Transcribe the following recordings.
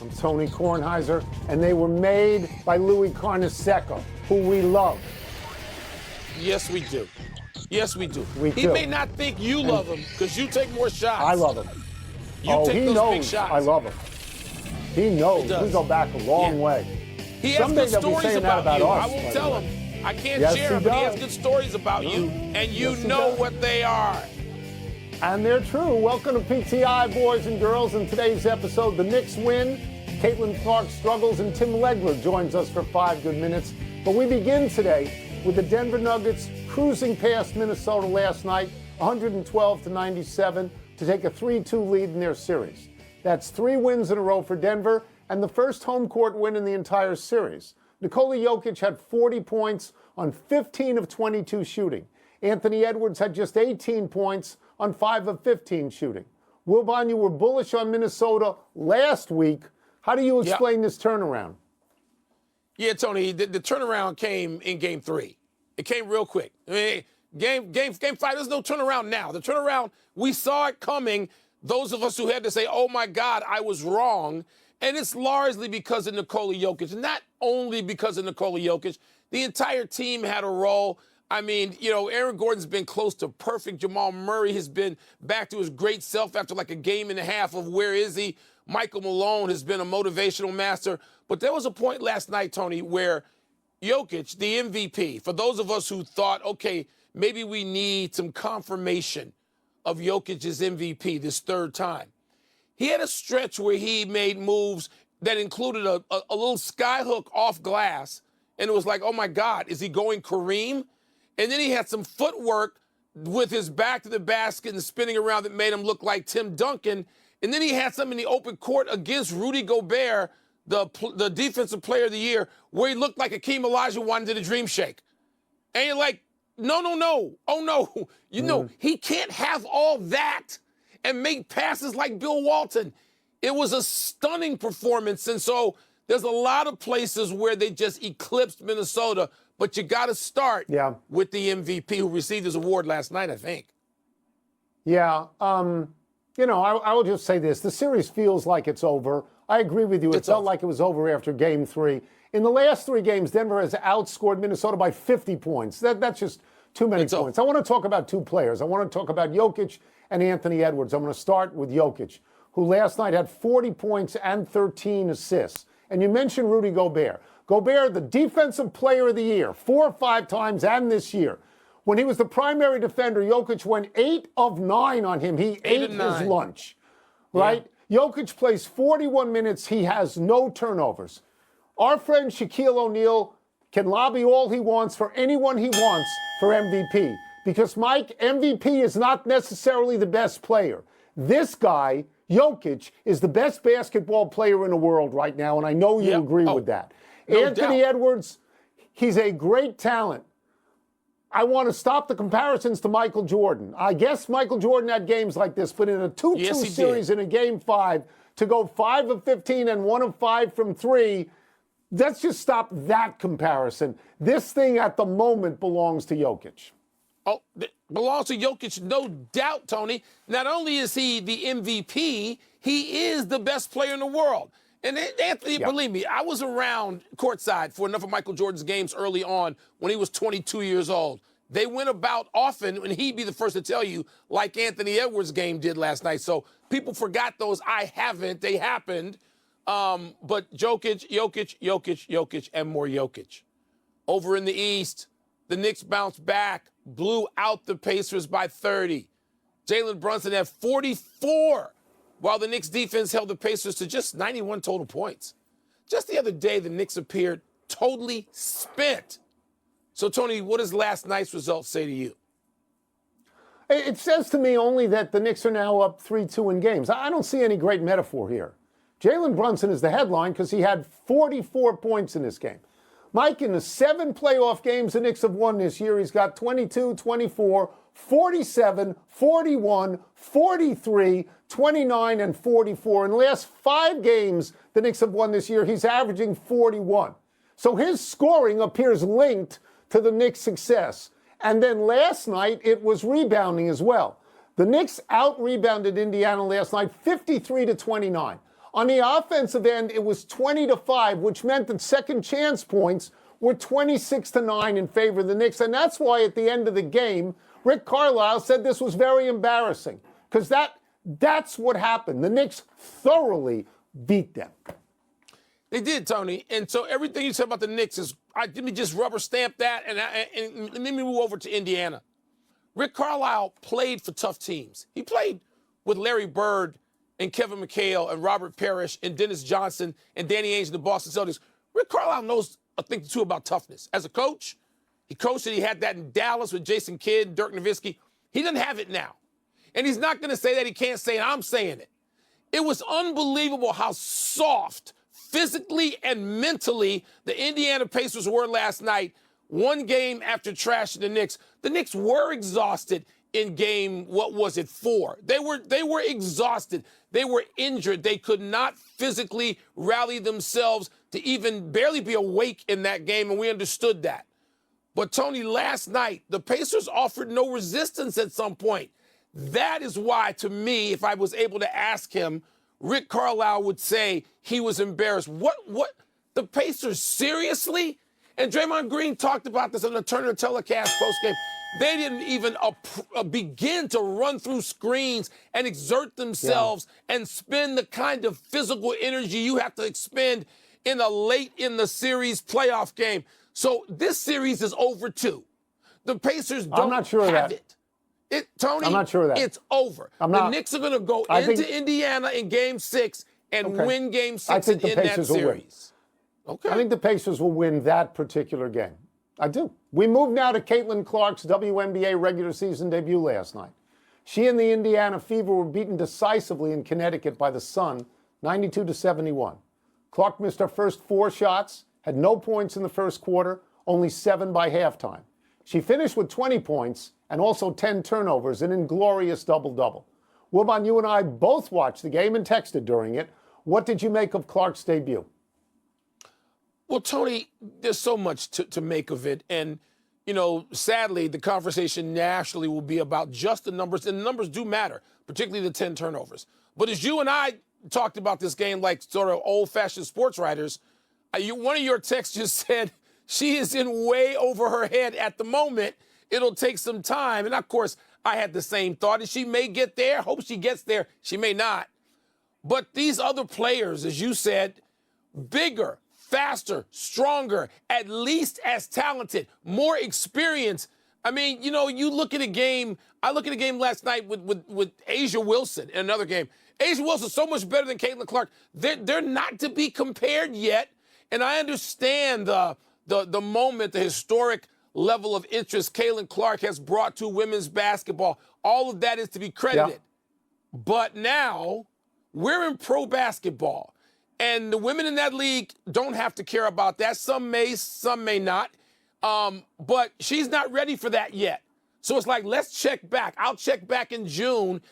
I'm Tony Kornheiser, and they were made by Louis Carnesecca, who we love. Yes, we do. Yes, we do. We He do. may not think you love him because you take more shots. I love him. You take he those knows big shots. I love him. He knows. He does. We go back a long way. He has Someday good they'll be stories saying that about about you. us, I won't by tell the way. him. I can't Yes, share he them, but he has does. good stories about you, and you Yes, he know does. what they are. And they're true. Welcome to PTI, boys and girls. In today's episode, the Knicks win, Caitlin Clark struggles, and Tim Legler joins us for 5 good minutes. But we begin today with the Denver Nuggets cruising past Minnesota last night, 112-97, to take a 3-2 lead in their series. That's 3 wins in a row for Denver, and the first home court win in the entire series. Nikola Jokic had 40 points on 15 of 22 shooting. Anthony Edwards had just 18 points on 5 of 15 shooting. Wilbon, you were bullish on Minnesota last week. How do you explain this turnaround? Yeah, Tony, the turnaround came in Game 3. It came real quick. I mean, Game 5, there's no turnaround now. The turnaround, we saw it coming. Those of us who had to say, oh, my God, I was wrong. And it's largely because of Nikola Jokic. And not only because of Nikola Jokic, the entire team had a role. I mean, you know, Aaron Gordon's been close to perfect. Jamal Murray has been back to his great self after like a game and a half of where is he? Michael Malone has been a motivational master. But there was a point last night, Tony, where Jokic, the MVP, for those of us who thought, okay, maybe we need some confirmation of Jokic's MVP this third time. He had a stretch where he made moves that included a little skyhook off glass. And it was like, oh, my God, is he going Kareem? And then he had some footwork with his back to the basket and spinning around that made him look like Tim Duncan. And then he had some in the open court against Rudy Gobert, the defensive player of the year, where he looked like Akeem Olajuwon did a dream shake. And you're like, no. Oh, no. You know, he can't have all that and make passes like Bill Walton. It was a stunning performance. And so there's a lot of places where they just eclipsed Minnesota. But you got to start with the MVP who received his award last night, I think. Yeah. You know, I will just say this. The series feels like it's over. I agree with you. It felt like it was over after Game 3. In the last 3 games, Denver has outscored Minnesota by 50 points. That's just too many points. I want to talk about 2 players. I want to talk about Jokic and Anthony Edwards. I'm going to start with Jokic, who last night had 40 points and 13 assists. And you mentioned Rudy Gobert. Gobert, the defensive player of the year, 4 or 5 times and this year. When he was the primary defender, Jokic went 8 of 9 on him. He ate his lunch, right? Yeah. Jokic plays 41 minutes. He has no turnovers. Our friend Shaquille O'Neal can lobby all he wants for anyone he wants for MVP. Because, Mike, MVP is not necessarily the best player. This guy, Jokic, is the best basketball player in the world right now, and I know you agree with that. No Anthony doubt. Edwards, he's a great talent. I want to stop the comparisons to Michael Jordan. I guess Michael Jordan had games like this, but in a 2-2 series in a Game 5, to go 5 of 15 and 1 of 5 from 3, let's just stop that comparison. This thing at the moment belongs to Jokic. Oh, belongs to Jokic, no doubt, Tony. Not only is he the MVP, he is the best player in the world. And Anthony, believe me, I was around courtside for enough of Michael Jordan's games early on when he was 22 years old. They went about often, and he'd be the first to tell you, like Anthony Edwards' game did last night. So people forgot those. I haven't. They happened. But Jokic, and more Jokic. Over in the East, the Knicks bounced back, blew out the Pacers by 30. Jalen Brunson had 44, while the Knicks defense held the Pacers to just 91 total points. Just the other day, the Knicks appeared totally spent. So, Tony, what does last night's result say to you? It says to me only that the Knicks are now up 3-2 in games. I don't see any great metaphor here. Jalen Brunson is the headline because he had 44 points in this game. Mike, in the 7 playoff games the Knicks have won this year, he's got 22, 24, 47, 41, 43, 29, and 44. In the last 5 games the Knicks have won this year, he's averaging 41. So his scoring appears linked to the Knicks' success. And then last night, it was rebounding as well. The Knicks out-rebounded Indiana last night 53-29. On the offensive end, it was 20-5, which meant that second chance points were 26-9 in favor of the Knicks. And that's why at the end of the game, Rick Carlisle said this was very embarrassing, because that's what happened. The Knicks thoroughly beat them. They did, Tony. And so everything you said about the Knicks is, let me just rubber stamp that and let me move over to Indiana. Rick Carlisle played for tough teams. He played with Larry Bird and Kevin McHale and Robert Parrish and Dennis Johnson and Danny Ainge and the Boston Celtics. Rick Carlisle knows a thing or two about toughness. As a coach, he coached it. He had that in Dallas with Jason Kidd and Dirk Nowitzki. He doesn't have it now. And he's not going to say that. He can't say it. I'm saying it. It was unbelievable how soft, physically and mentally, the Indiana Pacers were last night, one game after trashing the Knicks. The Knicks were exhausted in game, 4? They were exhausted. They were injured. They could not physically rally themselves to even barely be awake in that game, and we understood that. But, Tony, last night, the Pacers offered no resistance at some point. That is why, to me, if I was able to ask him, Rick Carlisle would say he was embarrassed. What, the Pacers, seriously? And Draymond Green talked about this on the Turner telecast postgame. They didn't even begin to run through screens and exert themselves and spend the kind of physical energy you have to expend in a late in the series playoff game. So this series is over too. The Pacers don't have it. Tony, I'm not sure of that. It's over. The Knicks are going to go into Indiana in Game 6 and win Game 6 in that series. Okay. I think the Pacers will win that particular game. I do. We move now to Caitlin Clark's WNBA regular season debut last night. She and the Indiana Fever were beaten decisively in Connecticut by the Sun, 92-71. Clark missed her first 4 shots, had no points in the first quarter, only 7 by halftime. She finished with 20 points and also 10 turnovers, an inglorious double-double. Wilbon, you and I both watched the game and texted during it. What did you make of Clark's debut? Well, Tony, there's so much to make of it. And, you know, sadly, the conversation nationally will be about just the numbers. And the numbers do matter, particularly the 10 turnovers. But as you and I talked about this game like sort of old-fashioned sports writers, one of your texts just said she is in way over her head at the moment. It'll take some time. And, of course, I had the same thought. And she may get there. Hope she gets there. She may not. But these other players, as you said, bigger, faster, stronger, at least as talented, more experience. I mean, you know, you look at a game. I look at a game last night with Asia Wilson in another game. Asia Wilson's so much better than Caitlin Clark. They're not to be compared yet. And I understand the moment, the historic level of interest Caitlin Clark has brought to women's basketball. All of that is to be credited. Yeah. But now we're in pro basketball. And the women in that league don't have to care about that. Some may not. But she's not ready for that yet. So it's like, let's check back. I'll check back in June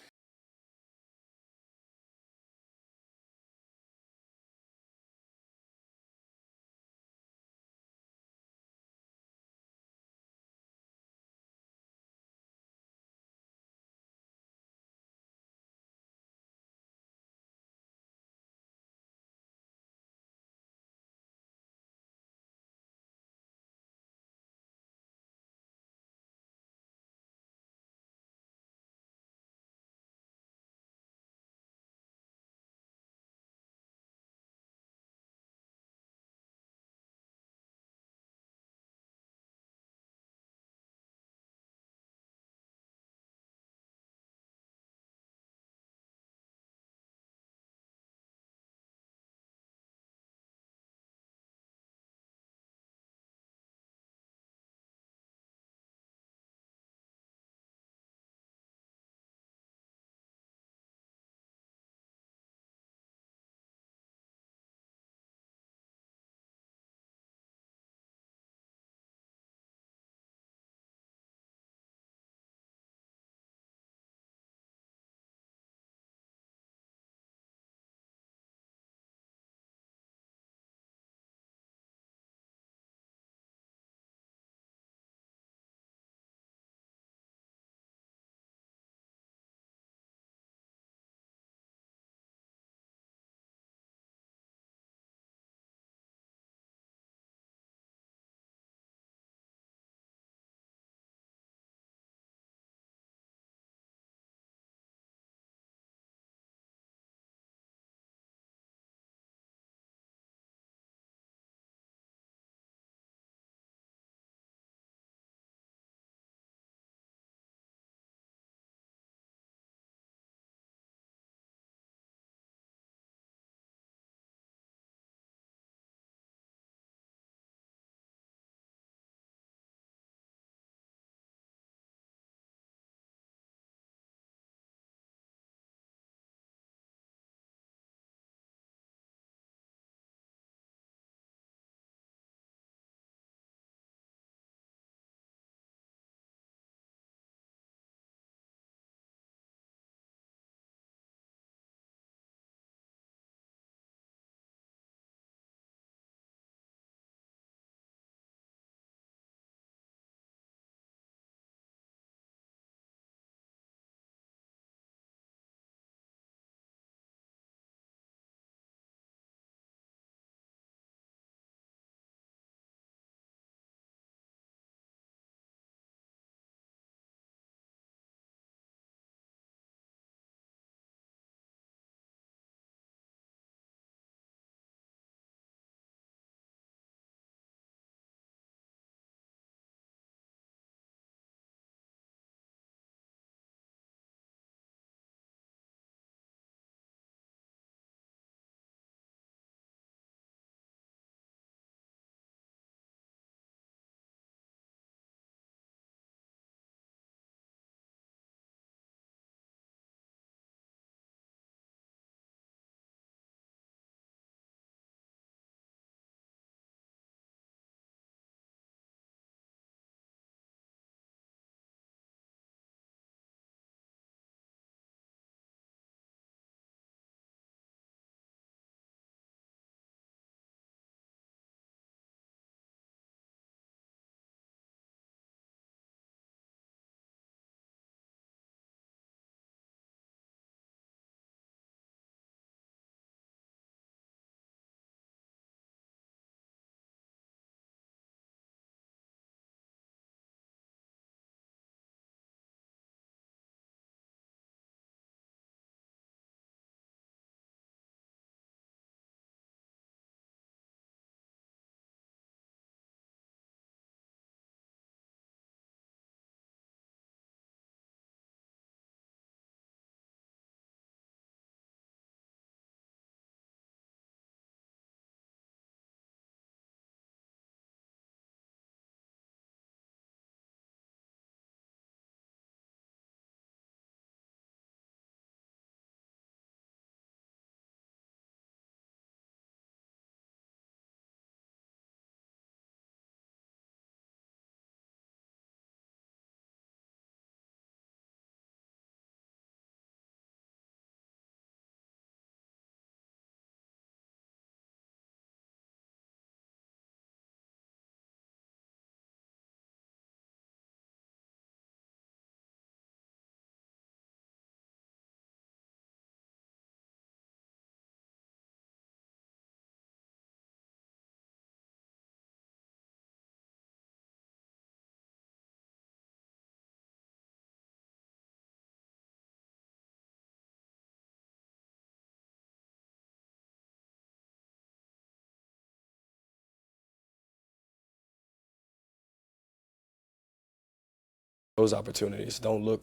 those opportunities. Don't look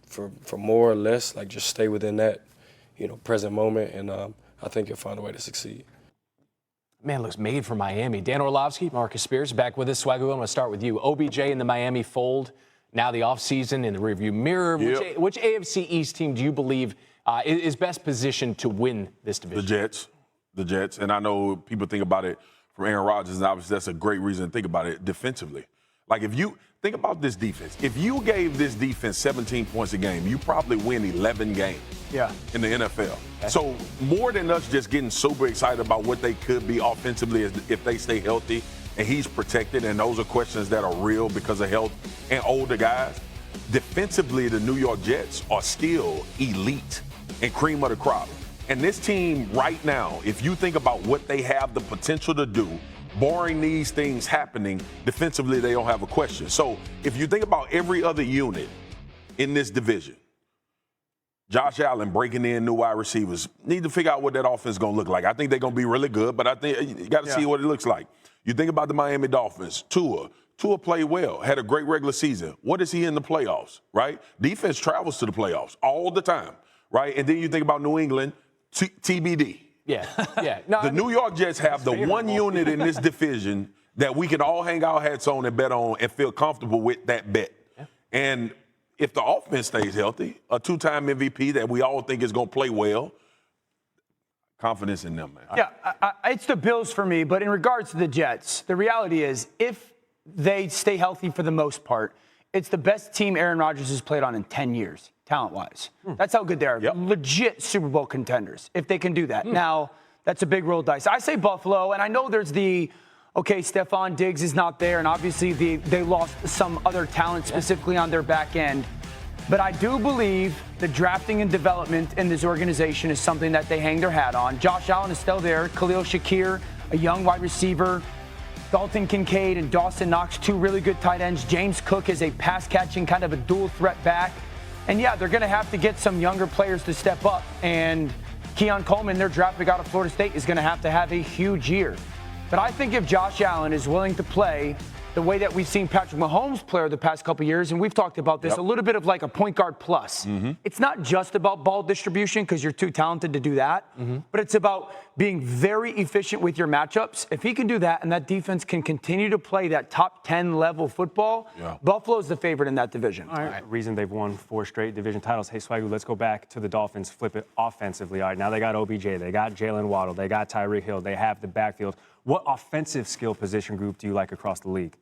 for more or less. Like, just stay within that, present moment, and I think you'll find a way to succeed. Man, looks made for Miami. Dan Orlovsky, Marcus Spears, back with us. Swagoo, I'm going to start with you. OBJ in the Miami fold. Now the offseason in the rearview mirror. Yep. Which AFC East team do you believe is best positioned to win this division? The Jets. And I know people think about it from Aaron Rodgers, and obviously that's a great reason to think about it defensively. Like, if you think about this defense, if you gave this defense 17 points a game, you probably win 11 games in the NFL. Okay. So more than us just getting super excited about what they could be offensively if they stay healthy and he's protected, and those are questions that are real because of health and older guys. Defensively, the New York Jets are still elite and cream of the crop. And this team right now, if you think about what they have the potential to do, barring these things happening, defensively they don't have a question. So if you think about every other unit in this division, Josh Allen breaking in new wide receivers, need to figure out what that offense is going to look like. I think they're going to be really good, but I think you got to see what it looks like. You think about the Miami Dolphins, Tua played well, had a great regular season. What is he in the playoffs, right? Defense travels to the playoffs all the time, right? And then you think about New England, TBD. Yeah. No, the New York Jets have the one unit in this division that we can all hang our hats on and bet on and feel comfortable with that bet. Yeah. And if the offense stays healthy, a two-time MVP that we all think is going to play well, confidence in them, man. Yeah, it's the Bills for me, but in regards to the Jets, the reality is if they stay healthy for the most part, it's the best team Aaron Rodgers has played on in 10 years, talent-wise. That's how good they are. Yep. Legit Super Bowl contenders, if they can do that. Now, that's a big roll dice. I say Buffalo, and I know there's Stephon Diggs is not there, and obviously they lost some other talent specifically on their back end. But I do believe the drafting and development in this organization is something that they hang their hat on. Josh Allen is still there. Khalil Shakir, a young wide receiver. Dalton Kincaid and Dawson Knox, two really good tight ends. James Cook is a pass-catching kind of a dual-threat back. And, yeah, they're going to have to get some younger players to step up. And Keon Coleman, their draft pick out of Florida State, is going to have a huge year. But I think if Josh Allen is willing to play the way that we've seen Patrick Mahomes play over the past couple of years, and we've talked about this, a little bit of like a point guard plus. It's not just about ball distribution because you're too talented to do that, but it's about being very efficient with your matchups. If he can do that and that defense can continue to play that top 10 level football, Buffalo's the favorite in that division. All right. Reason they've won 4 straight division titles. Hey, Swagoo, let's go back to the Dolphins, flip it offensively. All right, now they got OBJ, they got Jalen Waddle, they got Tyreek Hill, they have the backfield. What offensive skill position group do you like across the league?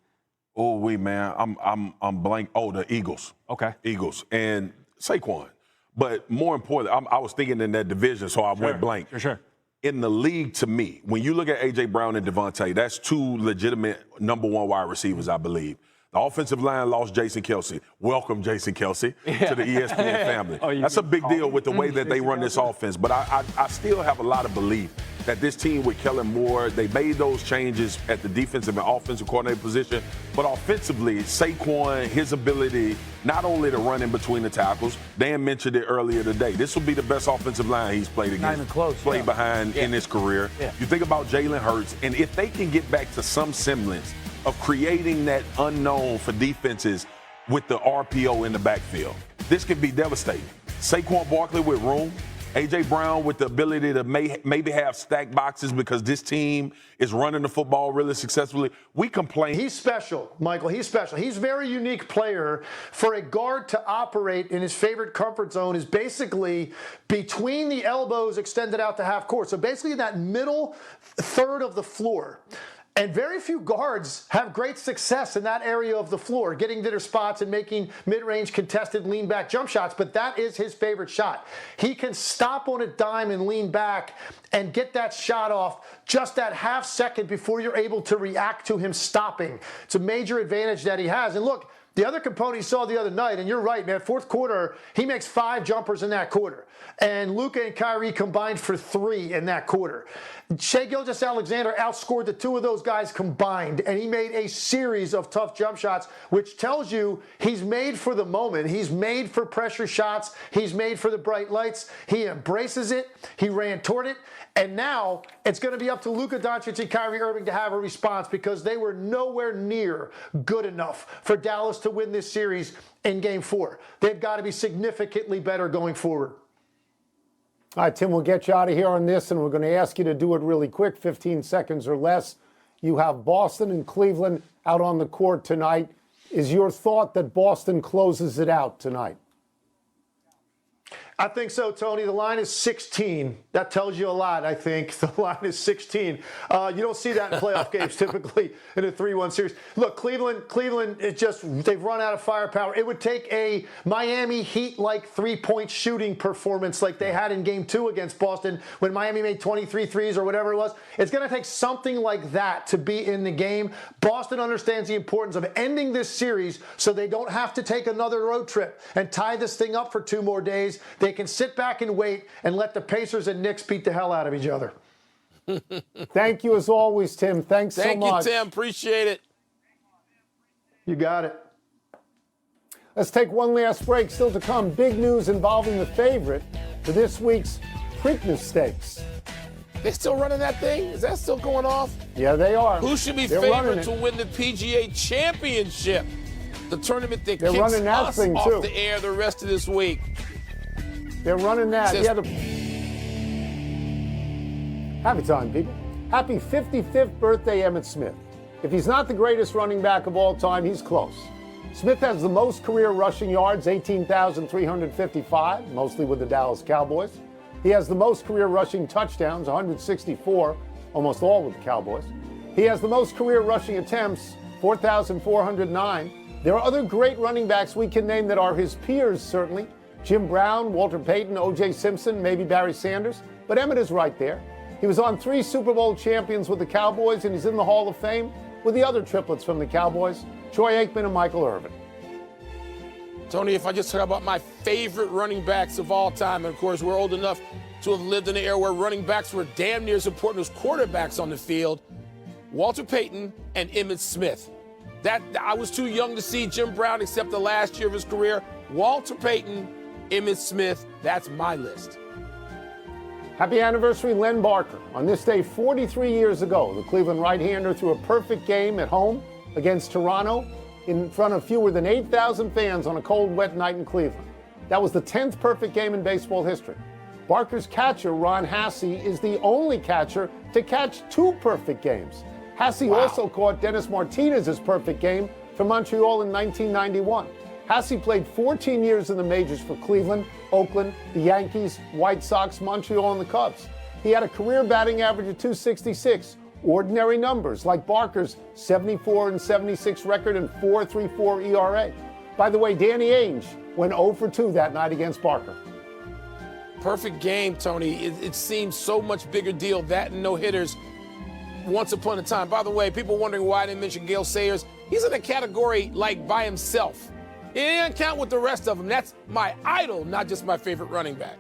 Man, I'm blank. Oh, the Eagles. Okay. Eagles and Saquon. But more importantly, I was thinking in that division, so I went blank. Sure. In the league, to me, when you look at A.J. Brown and Devontae, that's two legitimate number one wide receivers, I believe. The offensive line lost Jason Kelce. Welcome, Jason Kelce, to the ESPN family. That's a big deal with the way that they run this offense. But I still have a lot of belief that this team with Kellen Moore, they made those changes at the defensive and offensive coordinator position. But offensively, Saquon, his ability not only to run in between the tackles, Dan mentioned it earlier today. This will be the best offensive line he's played against. Not even close. Played behind in his career. Yeah. You think about Jalen Hurts, and if they can get back to some semblance of creating that unknown for defenses with the RPO in the backfield, this could be devastating. Saquon Barkley with room, A.J. Brown with the ability to maybe have stacked boxes because this team is running the football really successfully. We complain. He's special, Michael. He's special. He's a very unique player. For a guard to operate in his favorite comfort zone is basically between the elbows extended out to half court. So basically that middle third of the floor. And very few guards have great success in that area of the floor, getting to their spots and making mid-range contested lean-back jump shots, but that is his favorite shot. He can stop on a dime and lean back and get that shot off just that half second before you're able to react to him stopping. It's a major advantage that he has. And look, the other component you saw the other night, and you're right, man, fourth quarter, he makes 5 jumpers in that quarter. And Luka and Kyrie combined for 3 in that quarter. Shai Gilgeous-Alexander outscored the 2 of those guys combined, and he made a series of tough jump shots, which tells you he's made for the moment. He's made for pressure shots. He's made for the bright lights. He embraces it. He ran toward it. And now it's going to be up to Luka Doncic and Kyrie Irving to have a response because they were nowhere near good enough for Dallas to to win this series in Game 4. They've got to be significantly better going forward. All right, Tim, we'll get you out of here on this, and we're going to ask you to do it really quick, 15 seconds or less. You have Boston and Cleveland out on the court tonight. Is your thought that Boston closes it out tonight? I think so, Tony. The line is 16. That tells you a lot, I think. The line is 16. You don't see that in playoff games typically in a 3-1 series. Look, Cleveland, they've run out of firepower. It would take a Miami Heat-like three-point shooting performance like they had in Game 2 against Boston when Miami made 23 threes or whatever it was. It's going to take something like that to be in the game. Boston understands the importance of ending this series so they don't have to take another road trip and tie this thing up for 2 more days. They can sit back and wait and let the Pacers and Knicks beat the hell out of each other. Thank you as always, Tim. Thanks so much. Thank you, Tim. Appreciate it. You got it. Let's take one last break. Still to come, big news involving the favorite for this week's Preakness Stakes. They still running that thing? Is that still going off? Yeah, they are. Who should be They're favored to win the PGA Championship? The tournament that They're kicks running that us thing, off too. the air the rest of this week. They're running that. Says- Yeah, Happy time, people. Happy 55th birthday, Emmitt Smith. If he's not the greatest running back of all time, he's close. Smith has the most career rushing yards, 18,355, mostly with the Dallas Cowboys. He has the most career rushing touchdowns, 164, almost all with the Cowboys. He has the most career rushing attempts, 4,409. There are other great running backs we can name that are his peers, certainly. Jim Brown, Walter Payton, O.J. Simpson, maybe Barry Sanders. But Emmitt is right there. He was on 3 Super Bowl champions with the Cowboys, and he's in the Hall of Fame with the other triplets from the Cowboys, Troy Aikman and Michael Irvin. Tony, if I just talk about my favorite running backs of all time, and of course we're old enough to have lived in an era where running backs were damn near as important as quarterbacks on the field, Walter Payton and Emmitt Smith. That I was too young to see Jim Brown except the last year of his career. Walter Payton, Emmitt Smith, that's my list. Happy anniversary, Len Barker. On this day 43 years ago, the Cleveland right-hander threw a perfect game at home against Toronto in front of fewer than 8,000 fans on a cold, wet night in Cleveland. That was the 10th perfect game in baseball history. Barker's catcher, Ron Hasse, is the only catcher to catch 2 perfect games. Hasse also caught Dennis Martinez's perfect game for Montreal in 1991. Hasse played 14 years in the majors for Cleveland, Oakland, the Yankees, White Sox, Montreal, and the Cubs. He had a career batting average of .266, ordinary numbers like Barker's 74 and 76 record and 4.34 ERA. By the way, Danny Ainge went 0 for 2 that night against Barker. Perfect game, Tony. It seems so much bigger deal, that and no hitters once upon a time. By the way, people wondering why I didn't mention Gale Sayers. He's in a category like by himself. He didn't count with the rest of them. That's my idol, not just my favorite running back.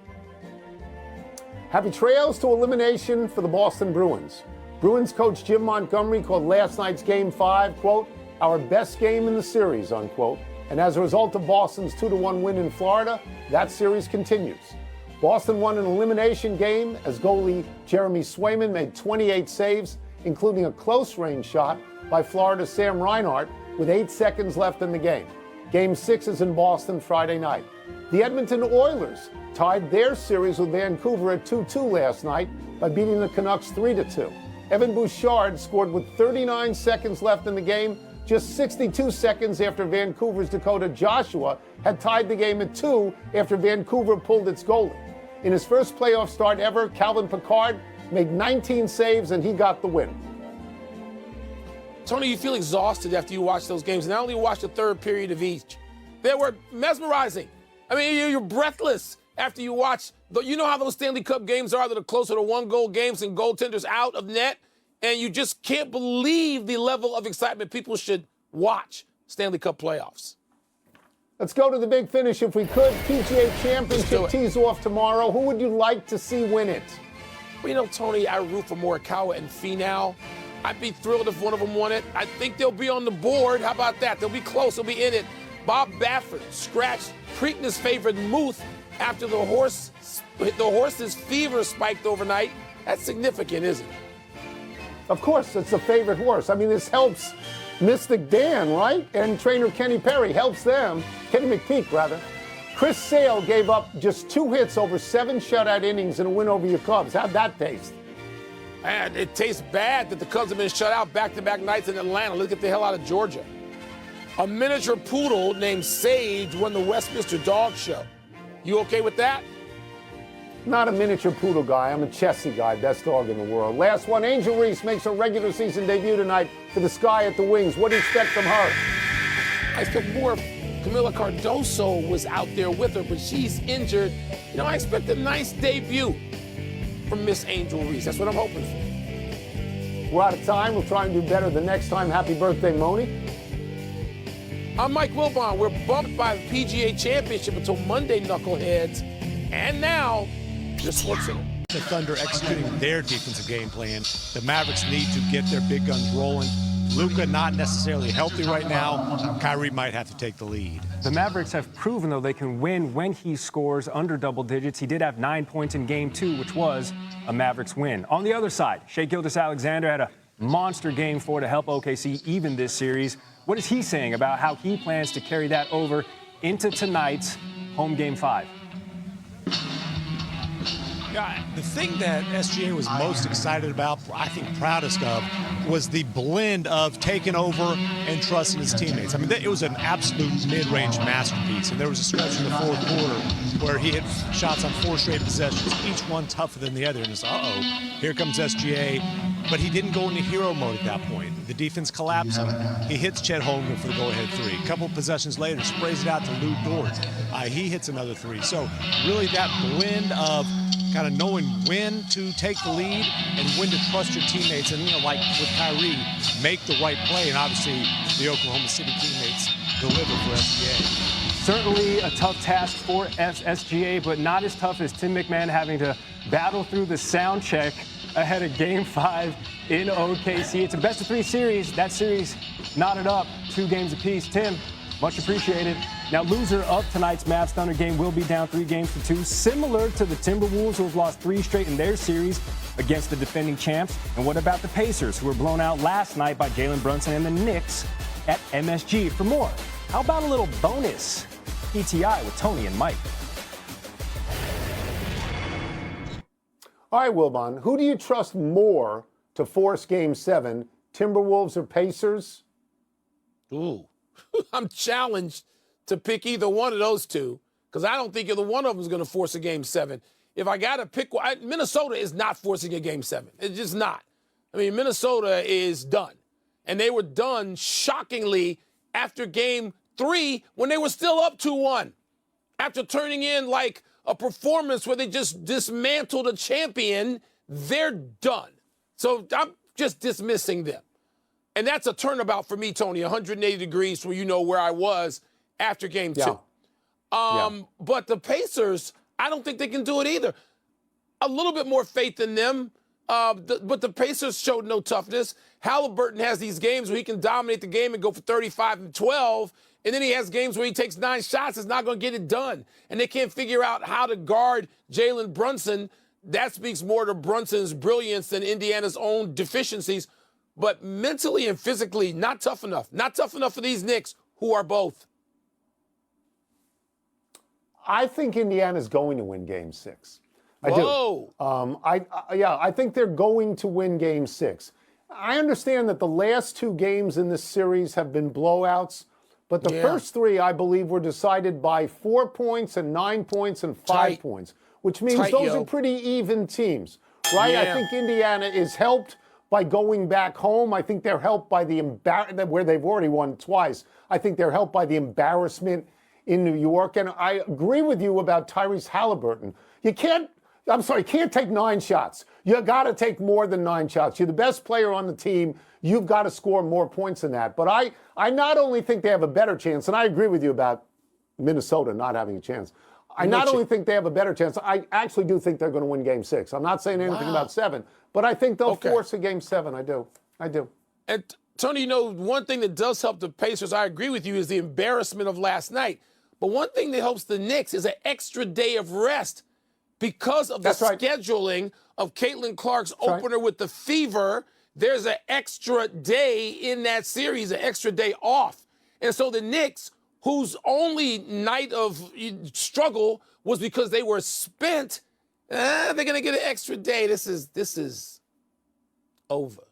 Happy trails to elimination for the Boston Bruins. Bruins coach Jim Montgomery called last night's Game 5, quote, our best game in the series, unquote. And as a result of Boston's 2-1 win in Florida, that series continues. Boston won an elimination game as goalie Jeremy Swayman made 28 saves, including a close-range shot by Florida's Sam Reinhart with 8 seconds left in the game. Game 6 is in Boston Friday night. The Edmonton Oilers tied their series with Vancouver at 2-2 last night by beating the Canucks 3-2. Evan Bouchard scored with 39 seconds left in the game, just 62 seconds after Vancouver's Dakota Joshua had tied the game at 2 after Vancouver pulled its goalie. In his first playoff start ever, Calvin Pickard made 19 saves and he got the win. Tony, you feel exhausted after you watch those games. And I only watched the third period of each. They were mesmerizing. I mean, you're breathless after you watch. You know how those Stanley Cup games are that are closer to 1-goal games and goaltenders out of net? And you just can't believe the level of excitement people should watch Stanley Cup playoffs. Let's go to the big finish if we could. PGA Championship tees off tomorrow. Who would you like to see win it? Well, you know, Tony, I root for Morikawa and Finau. I'd be thrilled if one of them won it. I think they'll be on the board. How about that? They'll be close. They'll be in it. Bob Baffert scratched Preakness' favorite Muth after the horse's fever spiked overnight. That's significant, isn't it? Of course, it's the favorite horse. I mean, this helps Mystic Dan, right? And trainer Kenny Perry helps them. Kenny McPeak, rather. Chris Sale gave up just 2 hits over 7 shutout innings in a win over your Cubs. How'd that taste? And it tastes bad that the Cubs have been shut out back-to-back nights in Atlanta. Let's get the hell out of Georgia. A miniature poodle named Sage won the Westminster Dog Show. You okay with that? Not a miniature poodle guy. I'm a Chessie guy. Best dog in the world. Last one, Angel Reese makes her regular season debut tonight for the Sky at the Wings. What do you expect from her? I expect more. Camila Cardoso was out there with her, but she's injured. You know, I expect a nice debut from Miss Angel Reese. That's what I'm hoping for. We're out of time. We'll try and do better the next time. Happy birthday, Moni. I'm Mike Wilbon. We're bumped by the PGA Championship until Monday, knuckleheads. And now, your Sports Center. The Thunder executing their defensive game plan. The Mavericks need to get their big guns rolling. Luka not necessarily healthy right now. Kyrie might have to take the lead. The Mavericks have proven, though, they can win when he scores under double digits. He did have 9 points in Game 2, which was a Mavericks win. On the other side, Shai Gilgeous-Alexander had a monster Game 4 to help OKC even this series. What is he saying about how he plans to carry that over into tonight's home Game 5? Yeah, the thing that SGA was most excited about, I think proudest of, was the blend of taking over and trusting his teammates. I mean, it was an absolute mid-range masterpiece. And there was a stretch in the fourth quarter where he hit shots on 4 straight possessions, each one tougher than the other. And it's, uh-oh, here comes SGA. But he didn't go into hero mode at that point. The defense collapsing. He hits Chet Holmgren for the go-ahead 3. A couple possessions later, sprays it out to Lou Dort. He hits another 3. So really that blend of kind of knowing when to take the lead and when to trust your teammates. And, you know, like with Kyrie, make the right play. And obviously the Oklahoma City teammates deliver for SGA. Certainly a tough task for SGA, but not as tough as Tim McMahon having to battle through the sound check ahead of Game 5 in OKC. It's a best-of-3 series. That series knotted up 2 games apiece. Tim, much appreciated. Now, loser of tonight's Mavs Thunder game will be down 3 games to 2, similar to the Timberwolves, who have lost 3 straight in their series against the defending champs. And what about the Pacers, who were blown out last night by Jalen Brunson and the Knicks at MSG? For more, how about a little bonus PTI with Tony and Mike? All right, Wilbon, who do you trust more to force Game 7, Timberwolves or Pacers? Ooh, I'm challenged to pick either one of those two because I don't think either one of them is going to force a Game 7. If I got to pick one, Minnesota is not forcing a Game 7. It's just not. I mean, Minnesota is done. And they were done shockingly after Game 3 when they were still up 2-1. After turning in like a performance where they just dismantled a champion, they're done. So I'm just dismissing them. And that's a turnabout for me, Tony, 180 degrees from where I was after Game 2. But the Pacers, I don't think they can do it either. A little bit more faith in them, but the Pacers showed no toughness. Halliburton has these games where he can dominate the game and go for 35 and 12, and then he has games where he takes 9 shots, it's not going to get it done. And they can't figure out how to guard Jalen Brunson. That speaks more to Brunson's brilliance than Indiana's own deficiencies. But mentally and physically, not tough enough. Not tough enough for these Knicks, who are both. I think Indiana's going to win Game 6. I Whoa. do. I think they're going to win Game 6. I understand that the last 2 games in this series have been blowouts, but the first 3, I believe, were decided by 4 points and 9 points and 5 points, which means those are pretty even teams, right? Yeah. I think Indiana is helped by going back home. I think they're helped by the where they've already won twice. I think they're helped by the embarrassment in New York. And I agree with you about Tyrese Halliburton. You can't take 9 shots. You got to take more than 9 shots. You're the best player on the team. You've got to score more points than that. But I not only think they have a better chance, and I agree with you about Minnesota not having a chance. I not only think they have a better chance, I actually do think they're going to win Game 6. I'm not saying anything about 7, but I think they'll force a Game 7. I do. And Tony, one thing that does help the Pacers, I agree with you, is the embarrassment of last night. But one thing that helps the Knicks is an extra day of rest because of the scheduling of Caitlin Clark's opener with the fever. there's an extra day in that series, an extra day off. And so the Knicks, whose only night of struggle was because they were spent, they're going to get an extra day. This is over.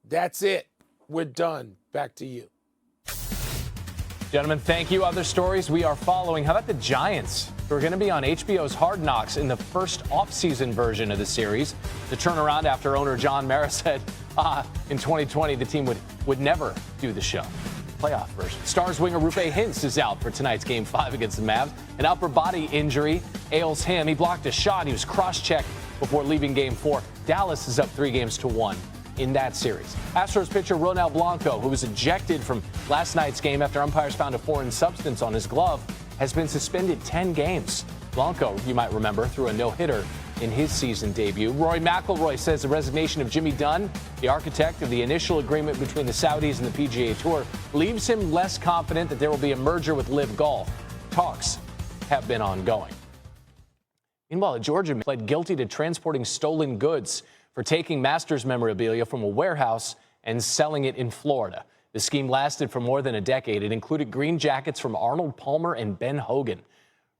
That's it. We're done. Back to you. Gentlemen, thank you. Other stories we are following. How about the Giants? Who are going to be on HBO's Hard Knocks in the first offseason version of the series. The turnaround after owner John Mara said in 2020 the team would never do the show. Playoff version. Stars winger Rupe Hintz is out for tonight's Game 5 against the Mavs. An upper body injury ails him. He blocked a shot. He was cross-checked before leaving Game 4. Dallas is up 3-1 in that series. Astros pitcher Ronel Blanco, who was ejected from last night's game after umpires found a foreign substance on his glove, has been suspended 10 games. Blanco, you might remember, threw a no-hitter in his season debut. Rory McIlroy says the resignation of Jimmy Dunn, the architect of the initial agreement between the Saudis and the PGA Tour, leaves him less confident that there will be a merger with LIV Golf. Talks have been ongoing. Meanwhile, a Georgia man pled guilty to transporting stolen goods for taking Masters memorabilia from a warehouse and selling it in Florida. The scheme lasted for more than a decade. It included green jackets from Arnold Palmer and Ben Hogan.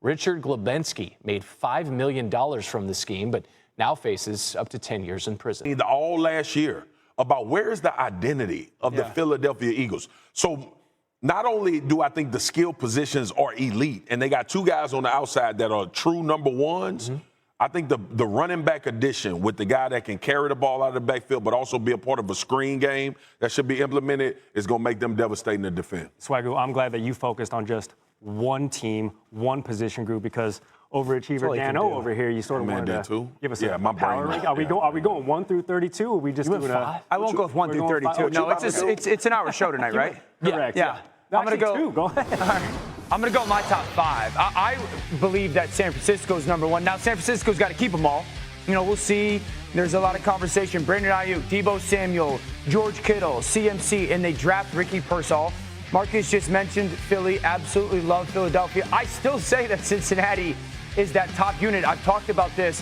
Richard Glebensky made $5 million from the scheme, but now faces up to 10 years in prison. All last year about where is the identity of the Philadelphia Eagles. So not only do I think the skill positions are elite, and they got two guys on the outside that are true number ones, I think the running back addition with the guy that can carry the ball out of the backfield but also be a part of a screen game that should be implemented is going to make them devastating to defend. Swagoo, I'm glad that you focused on just one team, one position group, because overachiever Dan O over here, you sort of wanted to give us a power rank. Are we going 1 through 32, or are we just doing I won't go with 1 through 32. No, it's an hour show tonight, right? Correct. Yeah. I'm going to go. Go ahead. All right. I'm going to go my top 5. I believe that San Francisco's number 1. Now, San Francisco's got to keep them all. You know, we'll see. There's a lot of conversation. Brandon Ayuk, Deebo Samuel, George Kittle, CMC, and they draft Ricky Pearsall. Marcus just mentioned Philly. Absolutely love Philadelphia. I still say that Cincinnati is that top unit. I've talked about this.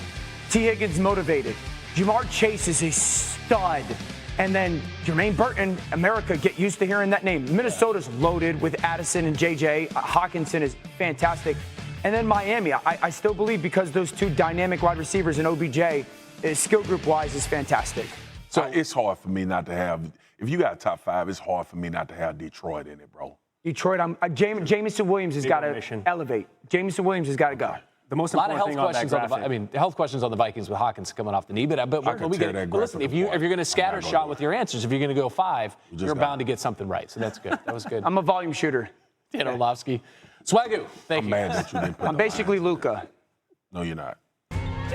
T. Higgins motivated. Jamar Chase is a stud. And then Jermaine Burton, America, get used to hearing that name. Minnesota's loaded with Addison and J.J. Hawkinson is fantastic. And then Miami, I still believe because those two dynamic wide receivers in OBJ, skill group-wise, is fantastic. So it's hard for me not to have, if you got a top 5, it's hard for me not to have Detroit in it, bro. Detroit, Jamison Williams has got to elevate. Jamison Williams has got to go. The most a lot of important health thing questions on that health questions on the Vikings with Hawkins coming off the knee. But listen, if you're going to scatter shot with your answers, if you're going to go 5, you're bound to get something right. So that's good. That was good. I'm a volume shooter. Dan Orlovsky. Swagoo, thank you. I'm mad that you didn't put I'm basically Luka. No, you're not.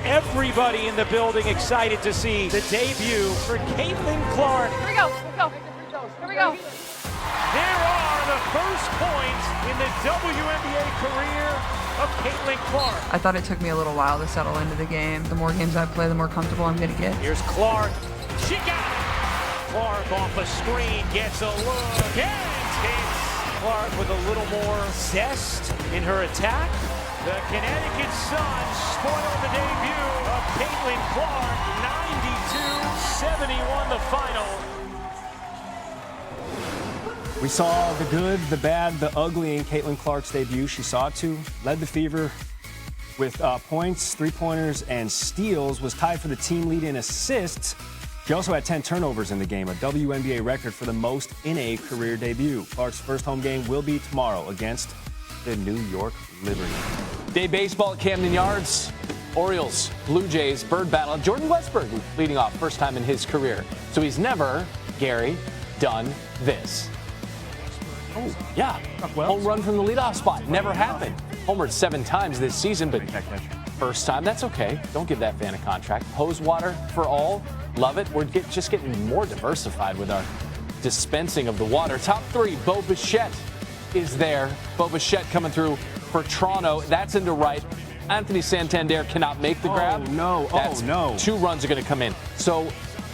Everybody in the building excited to see the debut for Caitlin Clark. Here we go. Here we go. There are the first points in the WNBA career of Caitlin Clark. I thought it took me a little while to settle into the game. The more games I play, the more comfortable I'm going to get. Here's Clark. She got it. Clark off a screen, gets a look, and hits. Clark with a little more zest in her attack. The Connecticut Sun spoiled the debut of Caitlin Clark. 92-71 the final. We saw the good, the bad, the ugly in Caitlin Clark's debut. She saw it too, led the Fever with points, 3-pointers, and steals, was tied for the team lead in assists. She also had 10 turnovers in the game, a WNBA record for the most in a career debut. Clark's first home game will be tomorrow against the New York Liberty. Day baseball at Camden Yards. Orioles, Blue Jays, bird battle. Jordan Westberg leading off, first time in his career. So he's never, Gary, done this. Oh, yeah. Home run from the leadoff spot. Never happened. Homered 7 times this season, but first time, that's okay. Don't give that fan a contract. Hose water for all. Love it. We're just getting more diversified with our dispensing of the water. Top 3, Bo Bichette is there. Bo Bichette coming through for Toronto. That's into right. Anthony Santander cannot make the grab. No. That's 2 runs are going to come in. So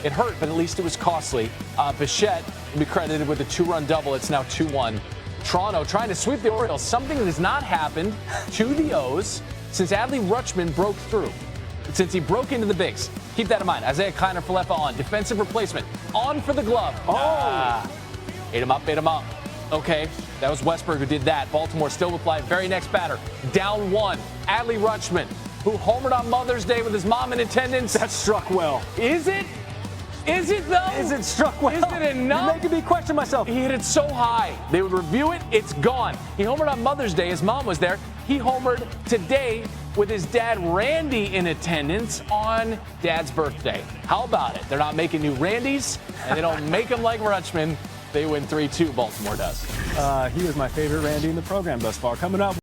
it hurt, but at least it was costly. Bichette will be credited with a 2-run double. It's now 2-1. Toronto trying to sweep the Orioles, something that has not happened to the O's since Adley Rutschman broke through. Since he broke into the bigs. Keep that in mind. Isaiah Kiner-Falefa on. Defensive replacement. On for the glove. Ate him up. Okay, that was Westberg who did that. Baltimore still with life. Very next batter. Down 1. Adley Rutschman, who homered on Mother's Day with his mom in attendance. That struck well. Is it? Is it though? Is it struck well? Is it enough? You're making me question myself. He hit it so high. They would review it. It's gone. He homered on Mother's Day. His mom was there. He homered today with his dad Randy in attendance on Dad's birthday. How about it? They're not making new Randys, and they don't make them like Rutschman. They win 3-2. Baltimore does. He was my favorite Randy in the program thus far. Coming up.